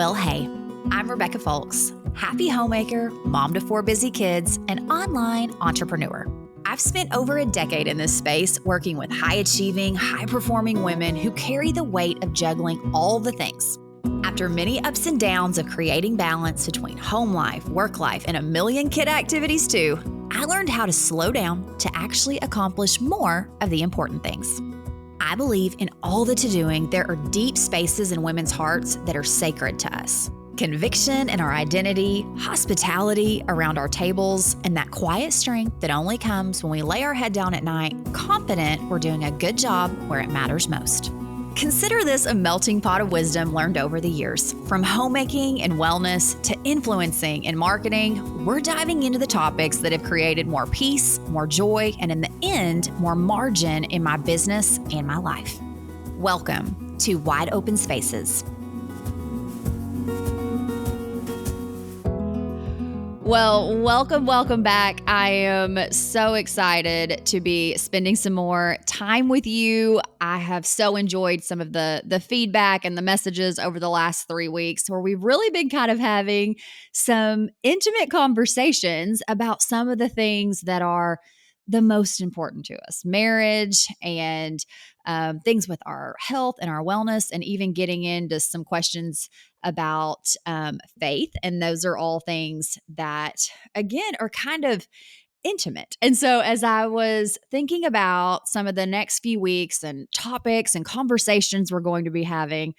Well, hey, I'm Rebecca Folks, happy homemaker, mom to 4 busy kids, and online entrepreneur. I've spent over a decade in this space working with high-achieving, high-performing women who carry the weight of juggling all the things. After many ups and downs of creating balance between home life, work life, and a million kid activities too, I learned how to slow down to actually accomplish more of the important things. I believe in all the to-doing, there are deep spaces in women's hearts that are sacred to us. Conviction in our identity, hospitality around our tables, and that quiet strength that only comes when we lay our head down at night, confident we're doing a good job where it matters most. Consider this a melting pot of wisdom learned over the years. From homemaking and wellness to influencing and marketing, we're diving into the topics that have created more peace, more joy, and in the end, more margin in my business and my life. Welcome to Wide Open Spaces. Well, welcome back. I am so excited to be spending some more time with you. I have so enjoyed some of the feedback and the messages over the last 3 weeks where we've really been kind of having some intimate conversations about some of the things that are the most important to us, marriage and things with our health and our wellness, and even getting into some questions about faith. And those are all things that, again, are kind of intimate. And so as I was thinking about some of the next few weeks and topics and conversations we're going to be having,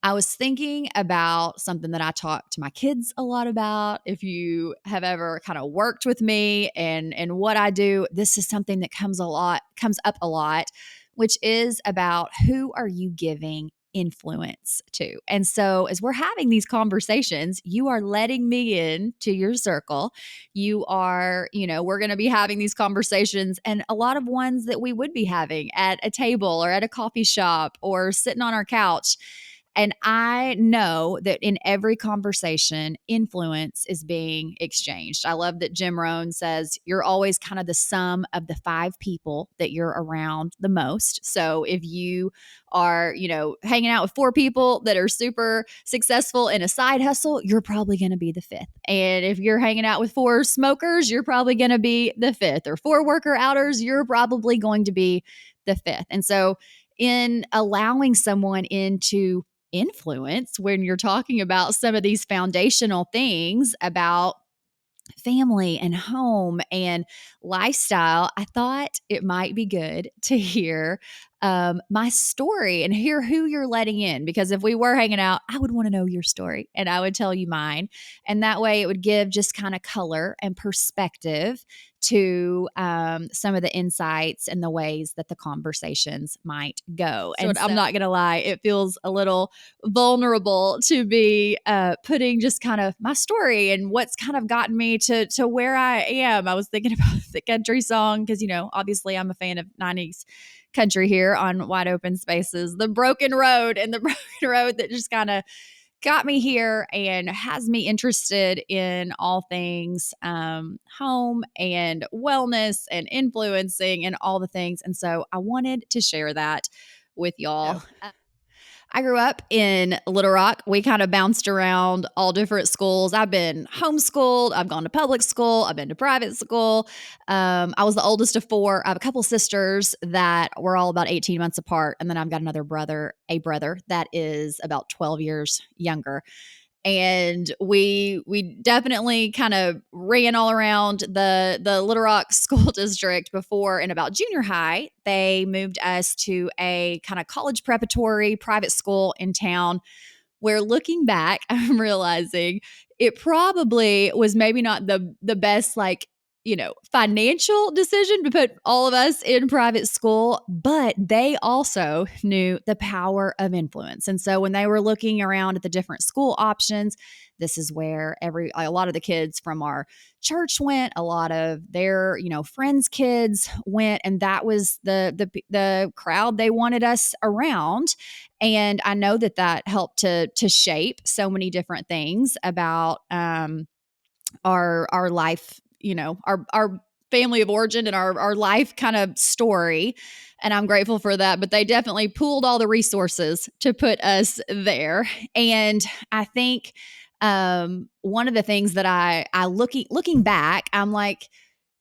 I was thinking about something that I talk to my kids a lot about. If you have ever kind of worked with me and what I do, this is something that comes up a lot, which is about who are you giving influence to. And so as we're having these conversations, you are letting me in to your circle. You are, we're going to be having these conversations, and a lot of ones that we would be having at a table or at a coffee shop or sitting on our couch. And I know that in every conversation, influence is being exchanged. I love that Jim Rohn says you're always kind of the sum of the 5 people that you're around the most. So if you are, hanging out with 4 people that are super successful in a side hustle, you're probably going to be the 5th. And if you're hanging out with 4 smokers, you're probably going to be the 5th. Or 4 worker outers, you're probably going to be the 5th. And so in allowing someone into influence, when you're talking about some of these foundational things about family and home and lifestyle, I thought it might be good to hear my story and hear who you're letting in. Because if we were hanging out, I would want to know your story and I would tell you mine. And that way it would give just kind of color and perspective to some of the insights and the ways that the conversations might go. So I'm not going to lie, it feels a little vulnerable to be putting just kind of my story and what's kind of gotten me to where I am. I was thinking about the country song because, obviously I'm a fan of 90s country here on Wide Open Spaces, the broken road that just kind of got me here and has me interested in all things home and wellness and influencing and all the things. And so I wanted to share that with y'all. I grew up in Little Rock. We kind of bounced around all different schools. I've been homeschooled. I've gone to public school. I've been to private school. I was the oldest of 4. I have a couple sisters that were all about 18 months apart. And then I've got a brother that is about 12 years younger. And we definitely kind of ran all around the Little Rock school district before. And about junior high, they moved us to a kind of college preparatory private school in town, where looking back, I'm realizing it probably was maybe not the best, financial decision to put all of us in private school, but they also knew the power of influence. And so when they were looking around at the different school options, this is where a lot of the kids from our church went, a lot of their, friends' kids went, and that was the crowd they wanted us around. And I know that helped to shape so many different things about our life, our family of origin and our life kind of story. And I'm grateful for that. But they definitely pooled all the resources to put us there. And I think one of the things that I looking back, I'm like,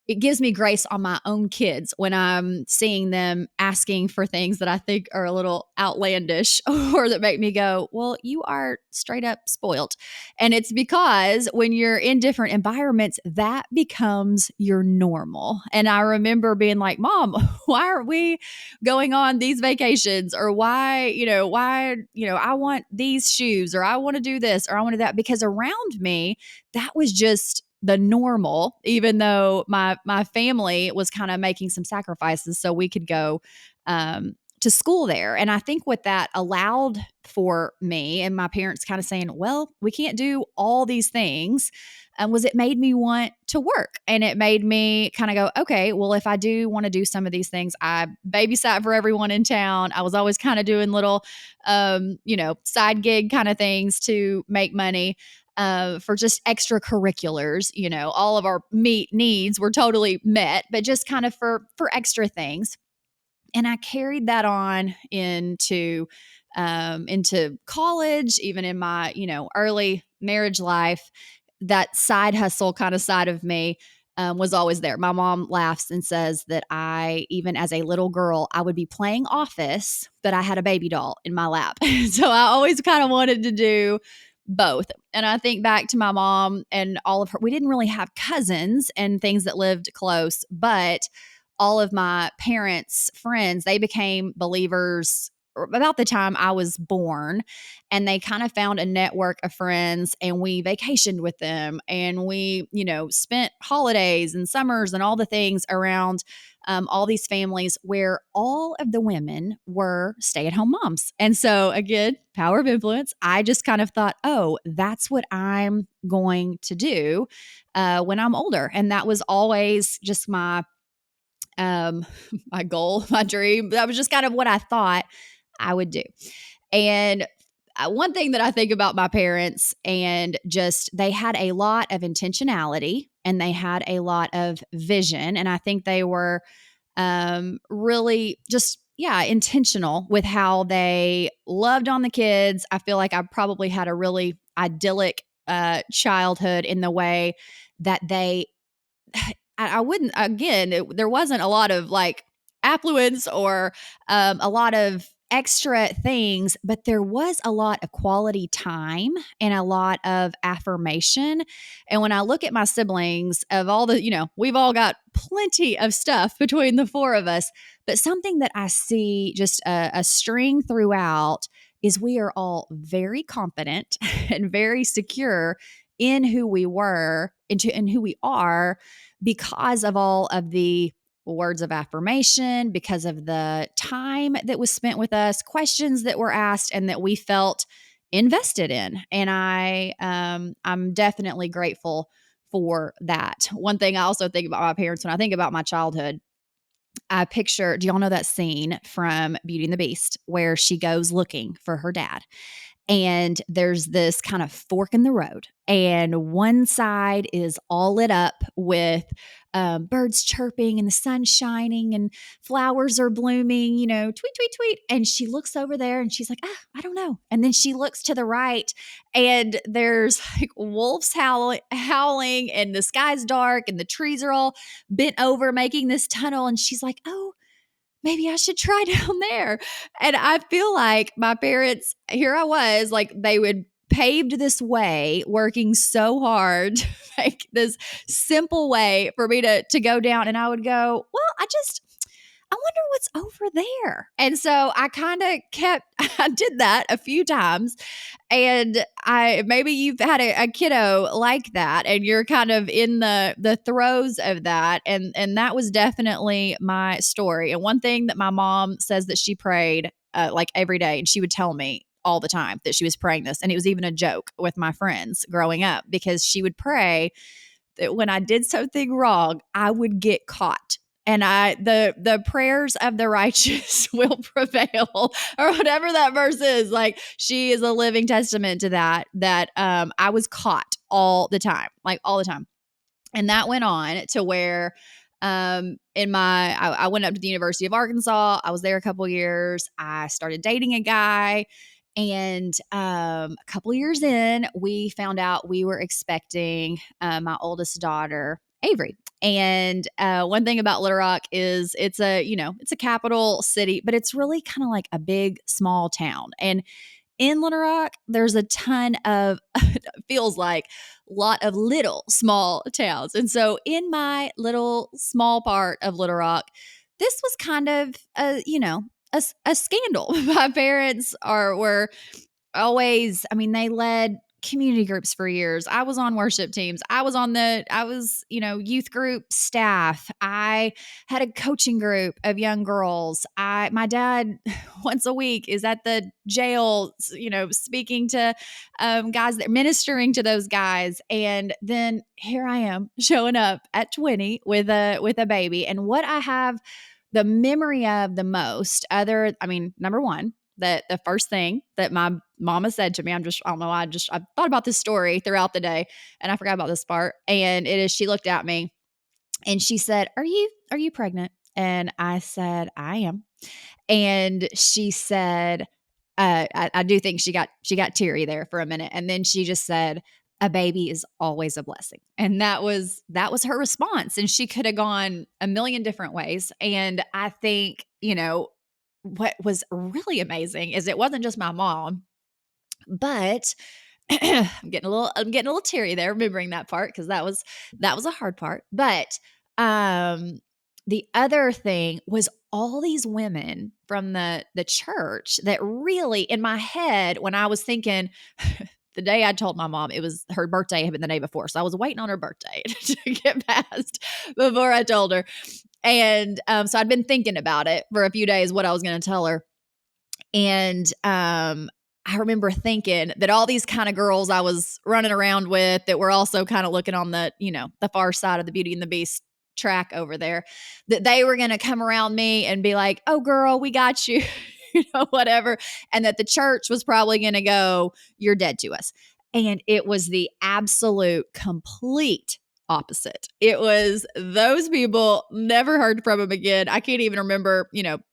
it gives me grace on my own kids when I'm seeing them asking for things that I think are a little outlandish or that make me go, well, you are straight up spoiled. And it's because when you're in different environments, that becomes your normal. And I remember being like, Mom, why aren't we going on these vacations? Or why, I want these shoes, or I want to do this, or I want to do that. Because around me, that was just the normal, even though my family was kind of making some sacrifices so we could go to school there. And I think what that allowed for me and my parents kind of saying, well, we can't do all these things, was it made me want to work. And it made me kind of go, okay, well, if I do want to do some of these things, I babysat for everyone in town. I was always kind of doing little, side gig kind of things to make money. For just extracurriculars, all of our meat needs were totally met, but just kind of for extra things. And I carried that on into college, even in my early marriage life. That side hustle kind of side of me was always there. My mom laughs and says that even as a little girl, I would be playing office, but I had a baby doll in my lap. So I always kind of wanted to do both. And I think back to my mom and all of her, we didn't really have cousins and things that lived close, but all of my parents' friends, they became believers about the time I was born. And they kind of found a network of friends, and we vacationed with them, and we, spent holidays and summers and all the things around all these families where all of the women were stay-at-home moms. And so again, power of influence. I just kind of thought, oh, that's what I'm going to do when I'm older. And that was always just my my goal, my dream. That was just kind of what I thought I would do. And one thing that I think about my parents, and just they had a lot of intentionality and they had a lot of vision. And I think they were really just, intentional with how they loved on the kids. I feel like I probably had a really idyllic childhood in the way that I wouldn't, again, there wasn't a lot of like affluence or a lot of extra things, but there was a lot of quality time and a lot of affirmation. And when I look at my siblings, of all the, we've all got plenty of stuff between the four of us, but something that I see just a string throughout is we are all very confident and very secure in who we were and who we are, because of all of the words of affirmation, because of the time that was spent with us, questions that were asked, and that we felt invested in. And I'm definitely grateful for that. One thing I also think about my parents when I think about my childhood, I picture, do y'all know that scene from Beauty and the Beast where she goes looking for her dad? And there's this kind of fork in the road, and one side is all lit up with birds chirping and the sun shining and flowers are blooming, tweet, tweet, tweet. And she looks over there and she's like, I don't know. And then she looks to the right, and there's like wolves howling, and the sky's dark and the trees are all bent over making this tunnel. And she's like, oh, maybe I should try down there. And I feel like my parents, here I was, like they would paved this way, working so hard to make this simple way for me to go down. And I would go, well, I wonder what's over there. And so I kind of I did that a few times. And maybe you've had a kiddo like that, and you're kind of in the throes of that. And that was definitely my story. And one thing that my mom says that she prayed like every day, and she would tell me all the time that she was praying this. And it was even a joke with my friends growing up, because she would pray that when I did something wrong, I would get caught. And the prayers of the righteous will prevail, or whatever that verse is. Like, she is a living testament to that I was caught all the time, like all the time. And that went on to where I went up to the University of Arkansas. I was there a couple years. I started dating a guy. And a couple years in, we found out we were expecting my oldest daughter, Avery. And one thing about Little Rock is it's a capital city, but it's really kind of like a big, small town. And in Little Rock, there's a ton of, feels like, lot of little small towns. And so in my little small part of Little Rock, this was kind of a scandal. My parents were always, I mean, they led community groups for years. I was on worship teams. Youth group staff. I had a coaching group of young girls. My dad once a week is at the jail, speaking to guys that ministering to those guys. And then here I am showing up at 20 with a baby. And what I have the memory of the most, number one, that the first thing that my mama said to me, I don't know why, I thought about this story throughout the day and I forgot about this part. And it is, she looked at me and she said, are you pregnant? And I said, I am. And she said, I do think she got teary there for a minute. And then she just said, a baby is always a blessing. And that was her response. And she could have gone a million different ways. And I think, what was really amazing is it wasn't just my mom, but I'm getting a little teary there remembering that part because that was a hard part. But the other thing was all these women from the church that really, in my head, when I was thinking, the day I told my mom, it was her birthday had been the day before. So I was waiting on her birthday to get past before I told her. And so I'd been thinking about it for a few days, what I was going to tell her. And I remember thinking that all these kind of girls I was running around with that were also kind of looking on the far side of the Beauty and the Beast track over there, that they were going to come around me and be like, oh girl, we got you, whatever. And that the church was probably going to go, you're dead to us. And it was the absolute complete opposite. It was those people, never heard from them again. I can't even remember,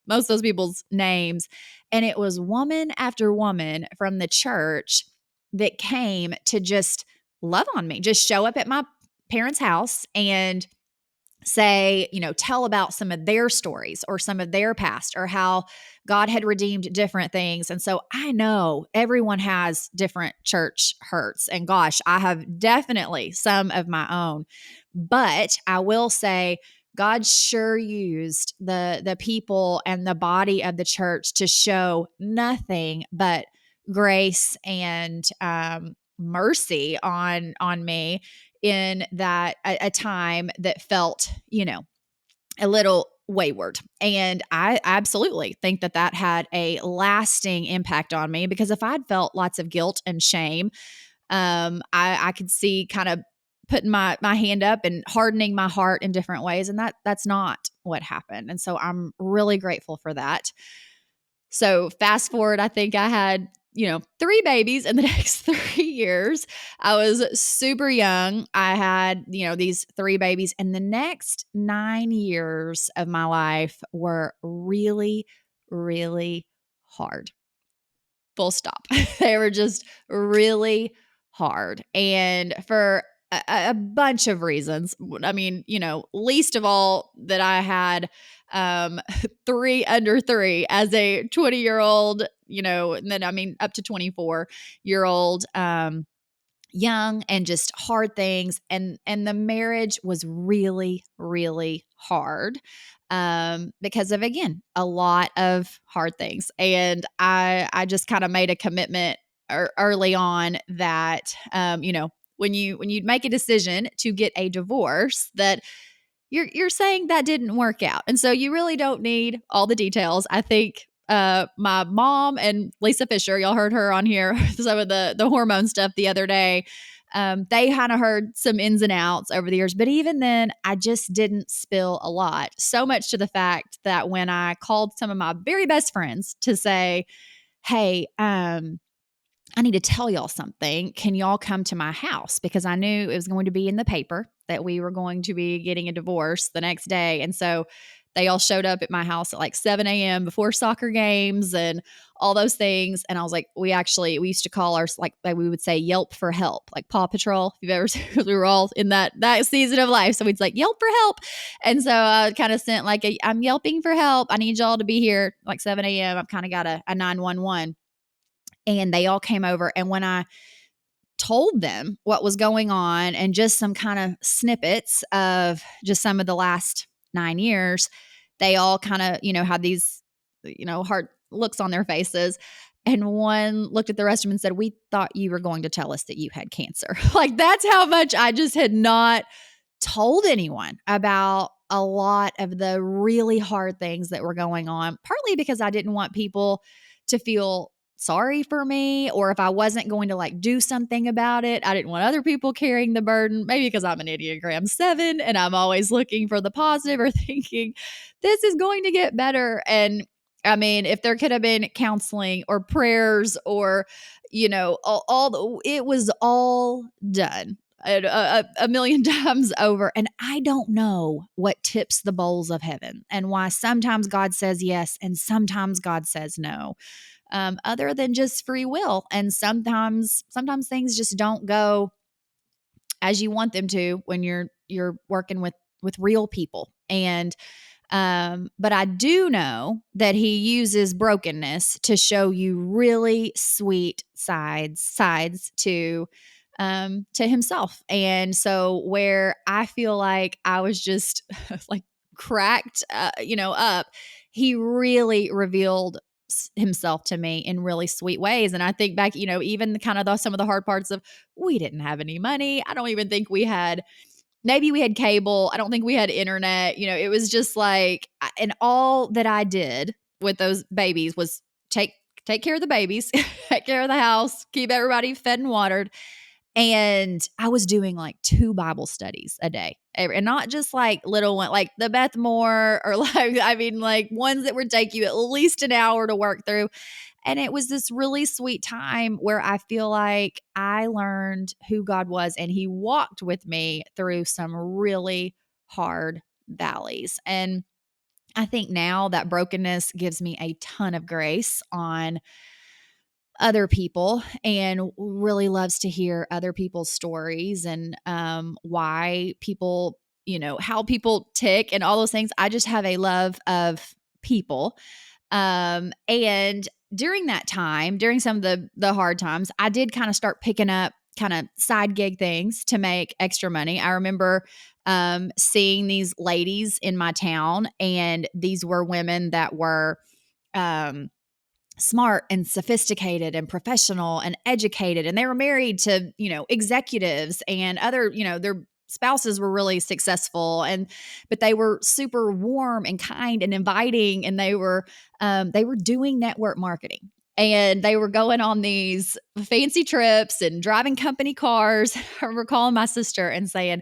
most of those people's names. And it was woman after woman from the church that came to just love on me, just show up at my parents' house and say, tell about some of their stories or some of their past or how God had redeemed different things. And so I know everyone has different church hurts. And gosh, I have definitely some of my own. But I will say, God sure used the people and the body of the church to show nothing but grace and mercy on me in that a time that felt, a little wayward. And I absolutely think that had a lasting impact on me, because if I'd felt lots of guilt and shame, I could see kind of putting my hand up and hardening my heart in different ways. And that's not what happened. And so I'm really grateful for that. So fast forward, I think I had, 3 babies in the next 3 years. I was super young. I had, these 3 babies, and the next 9 years of my life were really, really hard. Full stop. They were just really hard. And for a bunch of reasons. I mean, least of all that I had 3 under 3 as a 20-year-old, and then up to 24-year-old, young, and just hard things. And the marriage was really, really hard because of, again, a lot of hard things. And I just kind of made a commitment early on that, when you make a decision to get a divorce, that you're saying that didn't work out. And so you really don't need all the details. I think my mom and Lisa Fisher, y'all heard her on here, some of the hormone stuff the other day. They kind of heard some ins and outs over the years, but even then I just didn't spill a lot. So much to the fact that when I called some of my very best friends to say, hey, I need to tell y'all something. Can y'all come to my house? Because I knew it was going to be in the paper that we were going to be getting a divorce the next day. And so they all showed up at my house at like 7 a.m. before soccer games and all those things. And I was like, we used to call ours, like we would say Yelp for help, like Paw Patrol. If you've ever seen, we were all in that season of life. So we'd like Yelp for help. And so I kind of sent like, I'm yelping for help. I need y'all to be here like 7 a.m. I've kind of got a 911. And they all came over. And when I told them what was going on and just some kind of snippets of just some of the last 9 years, they all kind of, had these, hard looks on their faces. And one looked at the rest of them and said, we thought you were going to tell us that you had cancer. Like, that's how much I just had not told anyone about a lot of the really hard things that were going on, partly because I didn't want people to feel sorry for me, or if I wasn't going to like do something about it, I didn't want other people carrying the burden, maybe because I'm an Enneagram 7 and I'm always looking for the positive or thinking this is going to get better. And I mean, if there could have been counseling or prayers or, it was all done a million times over. And I don't know what tips the bowls of heaven and why sometimes God says yes and sometimes God says no. Other than just free will. And sometimes things just don't go as you want them to when you're working with real people. And but I do know that he uses brokenness to show you really sweet sides to himself. And so where I feel like I was just like cracked, up, he really revealed himself to me in really sweet ways. And I think back, even kind of some of the hard parts of, we didn't have any money. I don't even think we had, maybe we had cable. I don't think we had internet. It was just like, and all that I did with those babies was take care of the babies, take care of the house, keep everybody fed and watered. And I was doing like 2 Bible studies a day, and not just like little one, like the Beth Moore or like ones that would take you at least an hour to work through. And it was this really sweet time where I feel like I learned who God was, and he walked with me through some really hard valleys. And I think now that brokenness gives me a ton of grace on other people and really loves to hear other people's stories and why people, how people tick and all those things. I just have a love of people. And during that time, during some of the hard times, I did kind of start picking up kind of side gig things to make extra money. I remember seeing these ladies in my town, and these were women that were smart and sophisticated and professional and educated. And they were married to, executives and other, their spouses were really successful, but they were super warm and kind and inviting. And they were doing network marketing, and they were going on these fancy trips and driving company cars. I remember calling my sister and saying,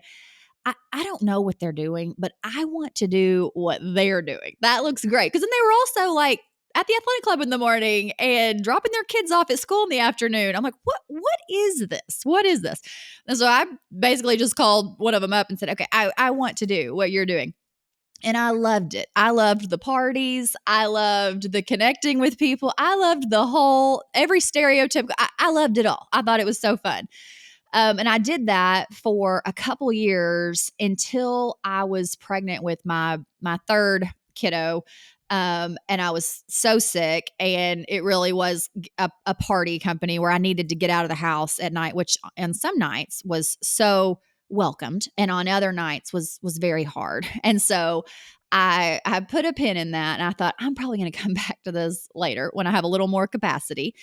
I don't know what they're doing, but I want to do what they're doing. That looks great. Because then they were also like at the athletic club in the morning and dropping their kids off at school in the afternoon. I'm like, what is this? What is this? And so I basically just called one of them up and said, okay, I want to do what you're doing. And I loved it. I loved the parties. I loved the connecting with people. I loved every stereotypical. I loved it all. I thought it was so fun. And I did that for a couple years until I was pregnant with my third kiddo. And I was so sick, and it really was a party company where I needed to get out of the house at night, which on some nights was so welcomed, and on other nights was very hard. And so I put a pin in that, and I thought, I'm probably going to come back to this later when I have a little more capacity.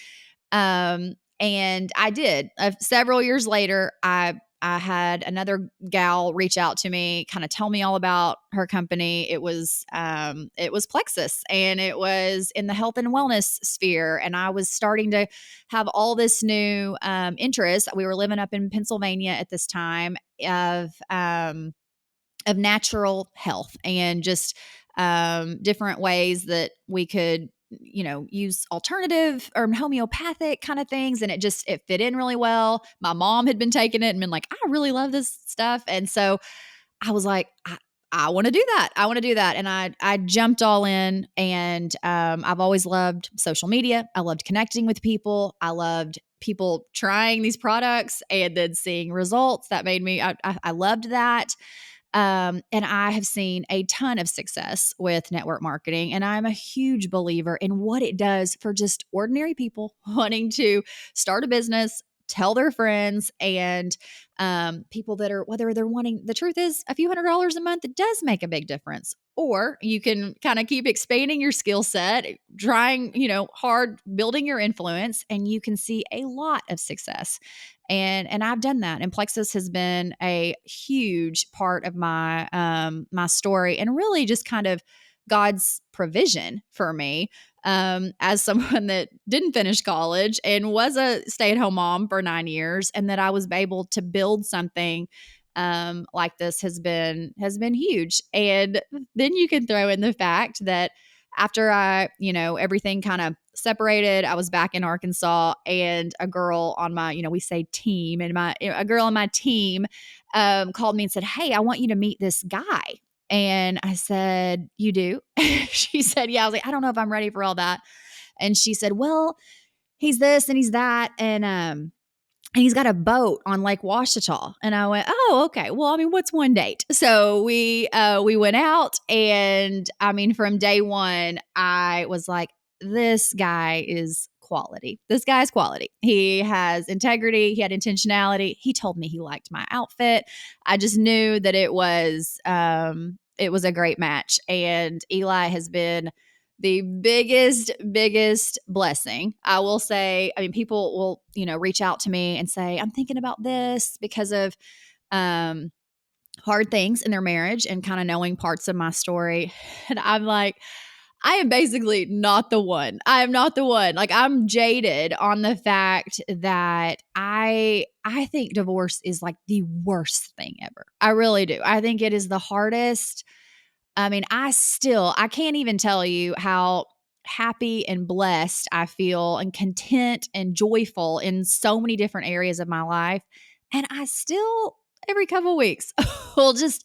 And I did. Several years later, I had another gal reach out to me, kind of tell me all about her company. It was Plexus, and it was in the health and wellness sphere. And I was starting to have all this new interest. We were living up in Pennsylvania at this time of natural health and just different ways that we could use alternative or homeopathic kind of things. And it fit in really well. My mom had been taking it and been like, I really love this stuff. And so I was like, I want to do that. I want to do that. And I jumped all in, and I've always loved social media. I loved connecting with people. I loved people trying these products and then seeing results. That made me, I loved that. And I have seen a ton of success with network marketing. And I'm a huge believer in what it does for just ordinary people wanting to start a business, tell their friends, and people that are, whether they're wanting, the truth is a few $100s a month, it does make a big difference. Or you can kind of keep expanding your skill set, trying, hard, building your influence, and you can see a lot of success. And I've done that. And Plexus has been a huge part of my my story, and really just kind of God's provision for me, as someone that didn't finish college and was a stay-at-home mom for 9 years, and that I was able to build something like this has been huge. And then you can throw in the fact that after everything kind of separated, I was back in Arkansas, and a girl on my, we say team, and a girl on my team called me and said, "Hey, I want you to meet this guy." And I said, "You do?" She said, "Yeah." I was like, "I don't know if I'm ready for all that." And she said, "Well, he's this and he's that. And he's got a boat on Lake Washita." And I went, "Oh, okay. Well, I mean, what's one date?" So we went out, and I mean, from day one, I was like, this guy is quality. This guy's quality. He has integrity. He had intentionality. He told me he liked my outfit. I just knew that it was a great match. And Eli has been the biggest blessing. I will say, I mean, people will, reach out to me and say, "I'm thinking about this," because of hard things in their marriage and kind of knowing parts of my story. And I'm like, I am basically not the one. I am not the one. Like, I'm jaded on the fact that I think divorce is like the worst thing ever. I really do. I think it is the hardest. I mean, I can't even tell you how happy and blessed I feel, and content and joyful in so many different areas of my life. And I still, every couple of weeks, will just,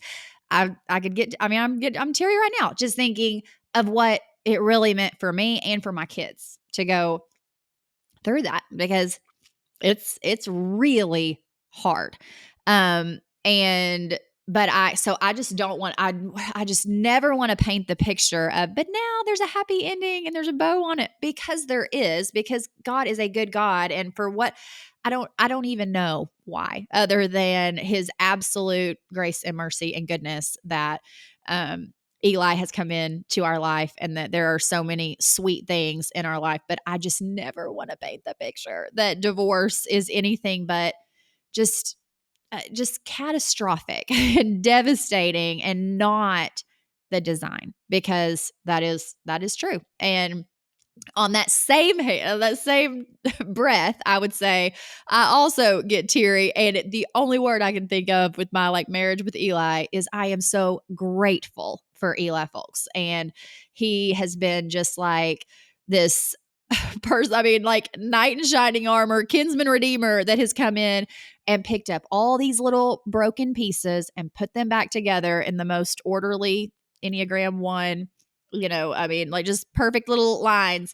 I could get, I mean, I'm teary right now just thinking of what it really meant for me and for my kids to go through that, because it's really hard. And but I just don't want, I just never want to paint the picture of, but now there's a happy ending and there's a bow on it, because because God is a good God. And for what, I don't even know why, other than his absolute grace and mercy and goodness, that Eli has come into our life, and that there are so many sweet things in our life. But I just never want to paint the picture that divorce is anything but just catastrophic and devastating, and not the design, because that is true. And on that same breath, I would say I also get teary. And the only word I can think of with my marriage with Eli is, I am so grateful for Eli Folks. And he has been just like this person, I mean, like knight in shining armor, kinsman redeemer, that has come in and picked up all these little broken pieces and put them back together in the most orderly Enneagram 1, I mean, like just perfect little lines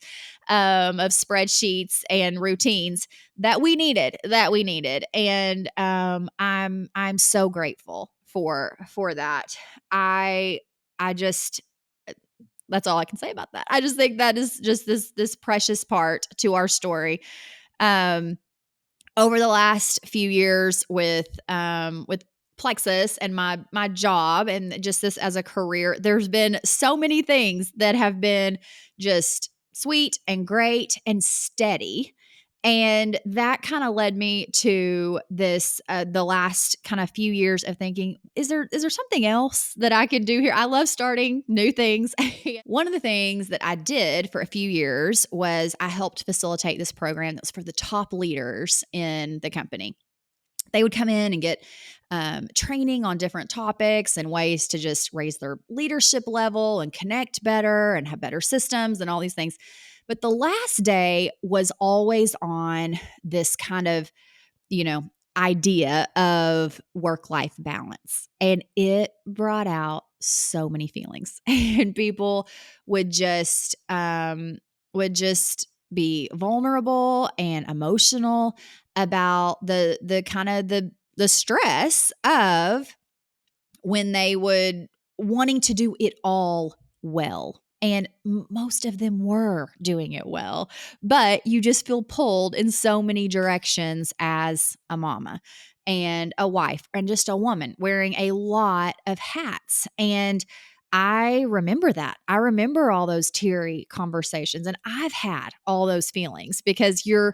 of spreadsheets and routines that we needed. And I'm so grateful for that. I just, that's all I can say about that. I just think that is just this precious part to our story. Over the last few years with Plexus and my job, and just this as a career, there's been so many things that have been just sweet and great and steady. And that kind of led me to this, the last kind of few years of thinking, is there something else that I could do here? I love starting new things. One of the things that I did for a few years was I helped facilitate this program that was for the top leaders in the company. they would come in and get training on different topics and ways to just raise their leadership level and connect better and have better systems and all these things. But the last day was always on this kind of, you know, idea of work-life balance. And it brought out so many feelings. And people would just be vulnerable and emotional about the kind of the stress of when they would wanting to do it all well. And most of them were doing it well, but you just feel pulled in so many directions as a mama and a wife and just a woman wearing a lot of hats. And I remember that. I remember all those teary conversations, and I've had all those feelings because you're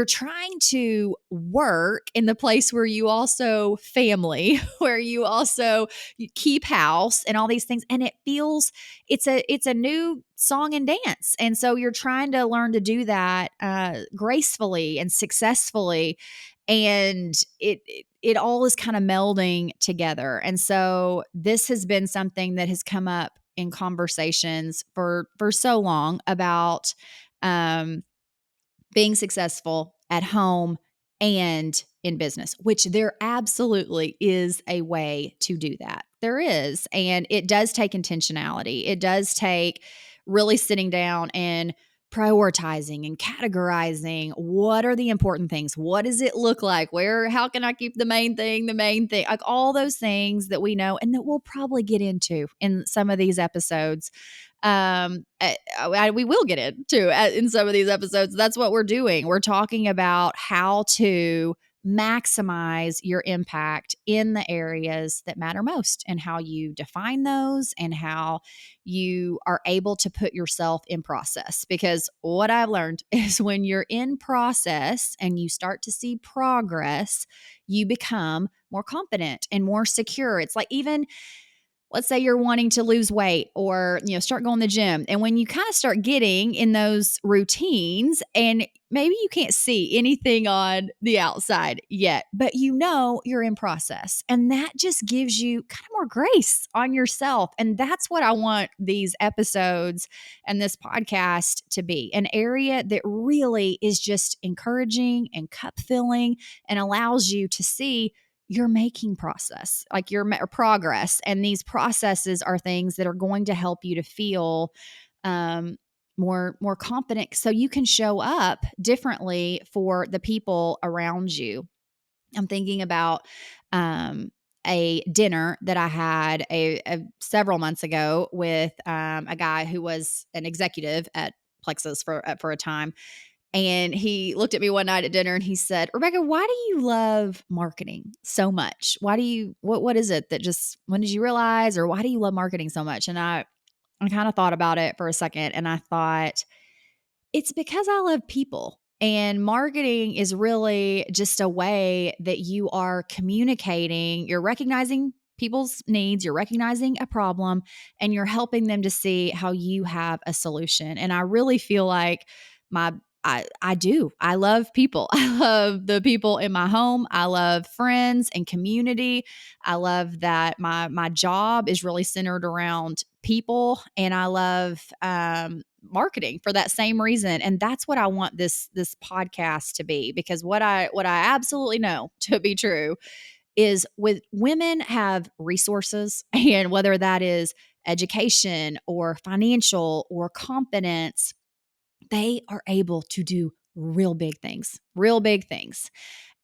trying to work in the place where you also family, where you keep house and all these things, and it's a new song and dance, and so you're trying to learn to do that gracefully and successfully, and it all is kind of melding together. And so this has been something that has come up in conversations for so long about um being successful at home and in business, which there absolutely is a way to do that. There is. And it does take intentionality. It does take really sitting down and prioritizing and categorizing what are the important things? What does it look like? How can I keep the main thing, like all those things that we know and that we'll probably get into in some of these episodes. We will get into in some of these episodes. That's what we're doing. We're talking about how to maximize your impact in the areas that matter most and how you define those and how you are able to put yourself in process. Because what I've learned is when you're in process and you start to see progress, you become more confident and more secure. It's like, even let's say you're wanting to lose weight or, start going to the gym. And when you kind of start getting in those routines, and maybe you can't see anything on the outside yet, but you're in process. And that just gives you kind of more grace on yourself. And that's what I want these episodes and this podcast to be, an area that really is just encouraging and cup filling and allows you to see you're making process, like your progress. And these processes are things that are going to help you to feel more confident so you can show up differently for the people around you. I'm thinking about a dinner that I had several months ago with a guy who was an executive at Plexus for a time. And he looked at me one night at dinner and he said, "Rebecca, why do you love marketing so much? What is it that when did you realize, or why do you love marketing so much?" And I kind of thought about it for a second, and I thought, it's because I love people. And marketing is really just a way that you are communicating, you're recognizing people's needs, you're recognizing a problem, and you're helping them to see how you have a solution. And I really feel like I do. I love people. I love the people in my home. I love friends and community. I love that my job is really centered around people, and I love marketing for that same reason. And that's what I want this podcast to be, because what I absolutely know to be true is with women have resources, and whether that is education or financial or confidence, they are able to do real big things, real big things.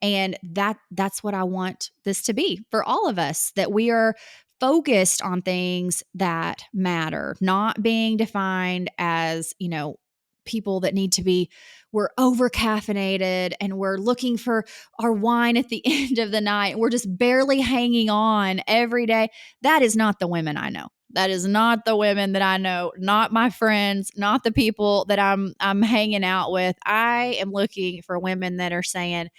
And that's what I want this to be for all of us, that we are focused on things that matter, not being defined as, people that need to be, we're over caffeinated and we're looking for our wine at the end of the night. We're just barely hanging on every day. That is not the women I know. That is not the women that I know, not my friends, not the people that I'm hanging out with. I am looking for women that are saying,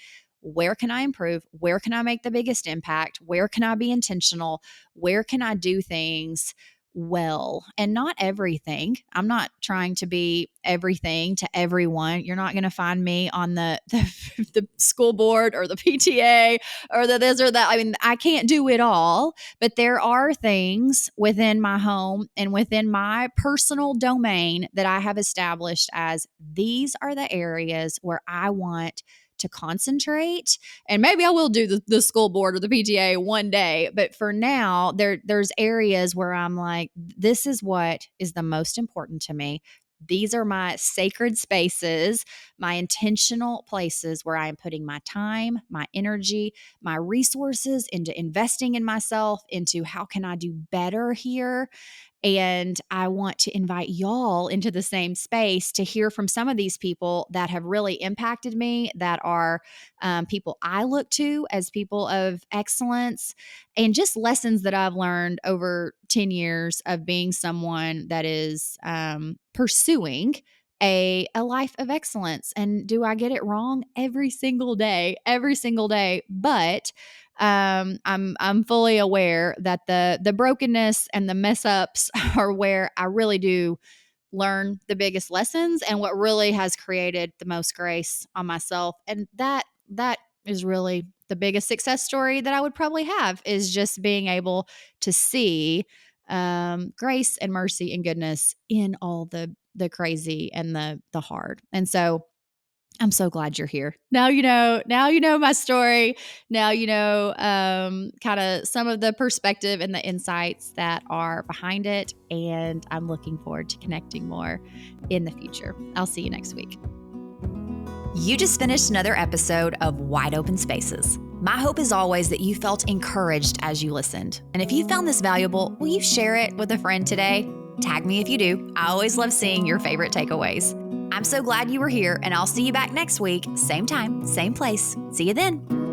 where can I improve? Where can I make the biggest impact? Where can I be intentional? Where can I do things well, and not everything. I'm not trying to be everything to everyone. You're not going to find me on the school board or the PTA or the this or that. I mean, I can't do it all, but there are things within my home and within my personal domain that I have established as these are the areas where I want to concentrate. And maybe I will do the school board or the PTA one day, but for now there's areas where I'm like, this is what is the most important to me. These are my sacred spaces, my intentional places where I am putting my time, my energy, my resources into investing in myself, into how can I do better here. And I want to invite y'all into the same space to hear from some of these people that have really impacted me, that are people I look to as people of excellence, and just lessons that I've learned over 10 years of being someone that is pursuing a life of excellence. And do I get it wrong every single day, but I'm fully aware that the brokenness and the mess ups are where I really do learn the biggest lessons and what really has created the most grace on myself. And that is really the biggest success story that I would probably have, is just being able to see grace and mercy and goodness in all the crazy and the hard. And so I'm so glad you're here. Now you know my story. Now you know kind of some of the perspective and the insights that are behind it. And I'm looking forward to connecting more in the future. I'll see you next week. You just finished another episode of Wide Open Spaces. My hope is always that you felt encouraged as you listened. And if you found this valuable, will you share it with a friend today? Tag me if you do. I always love seeing your favorite takeaways. I'm so glad you were here, and I'll see you back next week. Same time, same place. See you then.